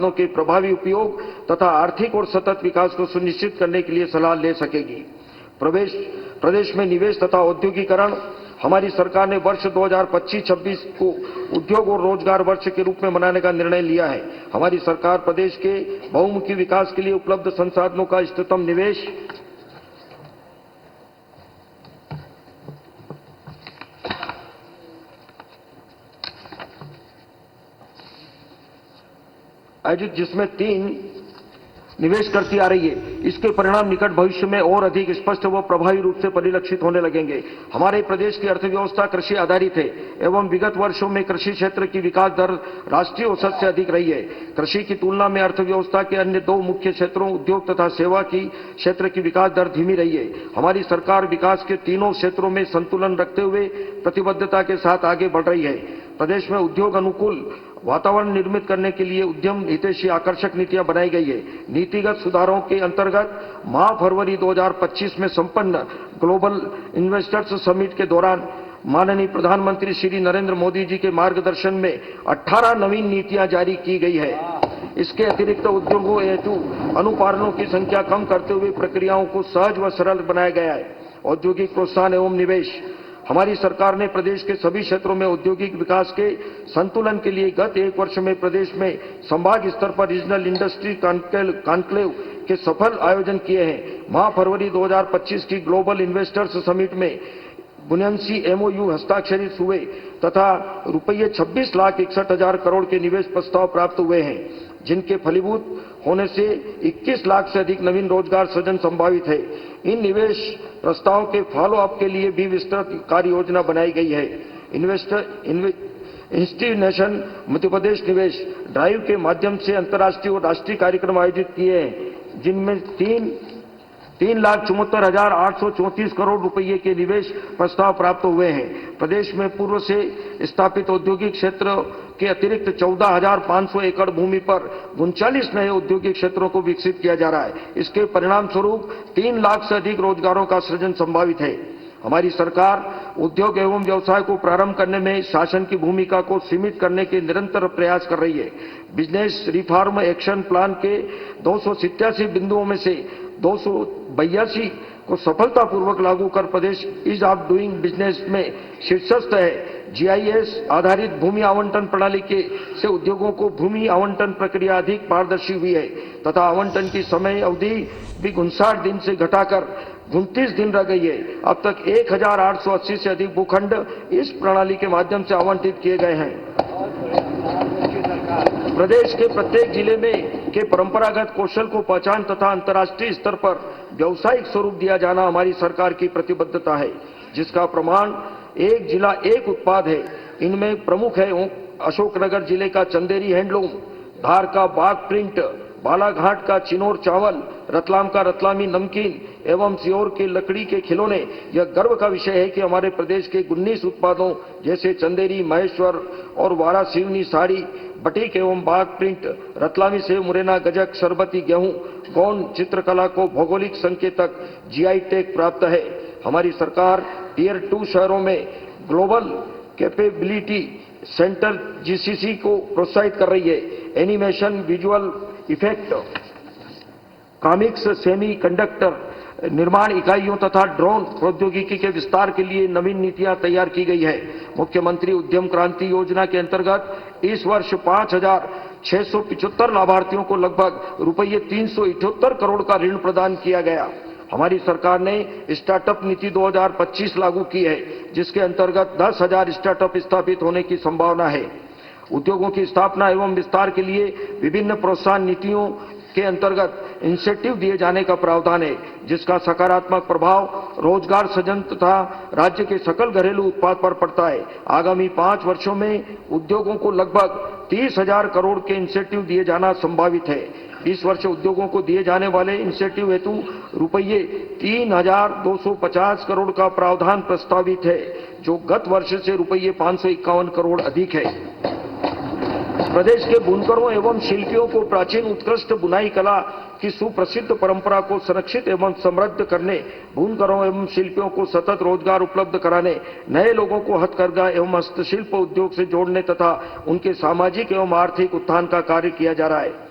संसाधनों के प्रभावी उपयोग तथा आर्थिक और सतत विकास को सुनिश्चित करने के लिए सलाह ले सकेगी। प्रदेश में निवेश तथा औद्योगिकरण। हमारी सरकार ने वर्ष 2025-26 को उद्योग और रोजगार वर्ष के रूप में मनाने का निर्णय लिया है। हमारी सरकार प्रदेश के बहुमुखी विकास के लिए उपलब्ध संसाधनों का इष्टतम निवेश, आयोजित जिसमें 3 निवेश करती आ रही है। इसके परिणाम निकट भविष्य में और अधिक स्पष्ट व प्रभावी रूप से परिलक्षित होने लगेंगे। हमारे प्रदेश की अर्थव्यवस्था कृषि आधारित है एवं विगत वर्षों में कृषि क्षेत्र की विकास दर राष्ट्रीय औसत से अधिक रही है। कृषि की तुलना में अर्थव्यवस्था के अन्य 2 मुख्य क्षेत्रों उद्योग तथा सेवा की क्षेत्र की विकास दर धीमी रही है। हमारी सरकार विकास के तीनों क्षेत्रों में संतुलन रखते हुए प्रतिबद्धता के साथ आगे बढ़ रही है। प्रदेश में उद्योग अनुकूल वातावरण निर्मित करने के लिए उद्यम हितैषी आकर्षक नीतियां बनाई गई है। नीतिगत सुधारों के अंतर्गत माह फरवरी 2025 में संपन्न ग्लोबल इन्वेस्टर्स समिट के दौरान माननीय प्रधानमंत्री श्री नरेंद्र मोदी जी के मार्गदर्शन में 18 नवीन नीतियां जारी की गई है। इसके अतिरिक्त उद्योगों हेतु अनुपालनों की संख्या कम करते हुए प्रक्रियाओं को सहज व सरल बनाया गया है। औद्योगिक प्रोत्साहन एवं निवेश। हमारी सरकार ने प्रदेश के सभी क्षेत्रों में औद्योगिक विकास के संतुलन के लिए गत 1 वर्ष में प्रदेश में संभाग स्तर पर रीजनल इंडस्ट्री कॉन्क्लेव के सफल आयोजन किए हैं। माह फरवरी 2025 की ग्लोबल इन्वेस्टर्स समिट में 79 MOU हस्ताक्षरित हुए तथा रुपये 26,61,000 करोड़ के निवेश प्रस्ताव प्राप्त हुए हैं, जिनके फलीभूत होने से 21 लाख से अधिक नवीन रोजगार सृजन संभावित है। इन निवेश प्रस्तावों के फॉलो अप के लिए भी विस्तृत कार्य योजना बनाई गई है। इंस्टीट्यूशन मध्य प्रदेश निवेश ड्राइव के माध्यम से अंतर्राष्ट्रीय और राष्ट्रीय कार्यक्रम आयोजित किए हैं, जिनमें 3,74,834 करोड़ रुपये के निवेश प्रस्ताव प्राप्त हुए हैं। प्रदेश में पूर्व से स्थापित औद्योगिक क्षेत्र के अतिरिक्त 14,500 एकड़ भूमि पर 39 नए औद्योगिक क्षेत्रों को विकसित किया जा रहा है। इसके परिणाम स्वरूप 3 लाख से अधिक रोजगारों का सृजन संभावित है। हमारी सरकार उद्योग एवं व्यवसाय को प्रारंभ करने में शासन की भूमिका को सीमित करने के निरंतर प्रयास कर रही है। बिजनेस रिफॉर्म एक्शन प्लान के 287 बिंदुओं में से 282 को सफलतापूर्वक लागू कर प्रदेश ईज ऑफ डूइंग बिजनेस में शीर्षस्थ है। GIS आधारित भूमि आवंटन प्रणाली से उद्योगों को भूमि आवंटन प्रक्रिया अधिक पारदर्शी हुई है तथा आवंटन की समय अवधि भी 59 दिन से घटाकर 29 दिन रह गई है। अब तक 1,880 से अधिक भूखंड इस प्रणाली के माध्यम से आवंटित किए गए हैं। प्रदेश के प्रत्येक जिले में के परंपरागत कौशल को पहचान तथा अंतर्राष्ट्रीय स्तर पर व्यावसायिक स्वरूप दिया जाना हमारी सरकार की प्रतिबद्धता है, जिसका प्रमाण एक जिला एक उत्पाद है। इनमें प्रमुख है अशोकनगर जिले का चंदेरी हैंडलूम, धार का बाग प्रिंट, बालाघाट का चिनोर चावल, रतलाम का रतलामी नमकीन एवं सीहोर के लकड़ी के खिलौने। यह गर्व का विषय है कि हमारे प्रदेश के 19 उत्पादों जैसे चंदेरी, महेश्वर और वारा सिवनी साड़ी, बटीक एवं बाग प्रिंट, रतलामी से मुरैना गजक, शरबती गेहूं, गौंड चित्रकला को भौगोलिक संकेतक GI टैग प्राप्त है। हमारी सरकार टियर 2 शहरों में ग्लोबल कैपेबिलिटी सेंटर GCC को प्रोत्साहित कर रही है। Animation, visual effect, comics, semi conductor निर्माण इकाइयों तथा ड्रोन प्रौद्योगिकी के विस्तार के लिए नवीन नीतियां तैयार की गई है। मुख्यमंत्री उद्यम क्रांति योजना के अंतर्गत इस वर्ष 5,675 लाभार्थियों को लगभग रुपये 378 करोड़ का ऋण प्रदान किया गया। हमारी सरकार ने स्टार्टअप नीति 2025 लागू की है, जिसके अंतर्गत 10,000 स्टार्टअप स्थापित होने की संभावना है। उद्योगों की स्थापना एवं विस्तार के लिए विभिन्न प्रोत्साहन नीतियों के अंतर्गत इंसेंटिव दिए जाने का प्रावधान है, जिसका सकारात्मक प्रभाव रोजगार सृजन तथा राज्य के सकल घरेलू उत्पाद पर पड़ता है। आगामी 5 वर्षों में उद्योगों को लगभग 30,000 करोड़ के इंसेंटिव दिए जाना संभावित है। इस वर्ष उद्योगों को दिए जाने वाले इंसेंटिव हेतु रुपये 3,250 करोड़ का प्रावधान प्रस्तावित है, जो गत वर्ष से रुपये 551 करोड़ अधिक है। प्रदेश के बुनकरों एवं शिल्पियों को प्राचीन उत्कृष्ट बुनाई कला की सुप्रसिद्ध परंपरा को संरक्षित एवं समृद्ध करने, बुनकरों एवं शिल्पियों को सतत रोजगार उपलब्ध कराने, नए लोगों को हथकरघा एवं हस्तशिल्प उद्योग से जोड़ने तथा उनके सामाजिक एवं आर्थिक उत्थान का कार्य किया जा रहा है।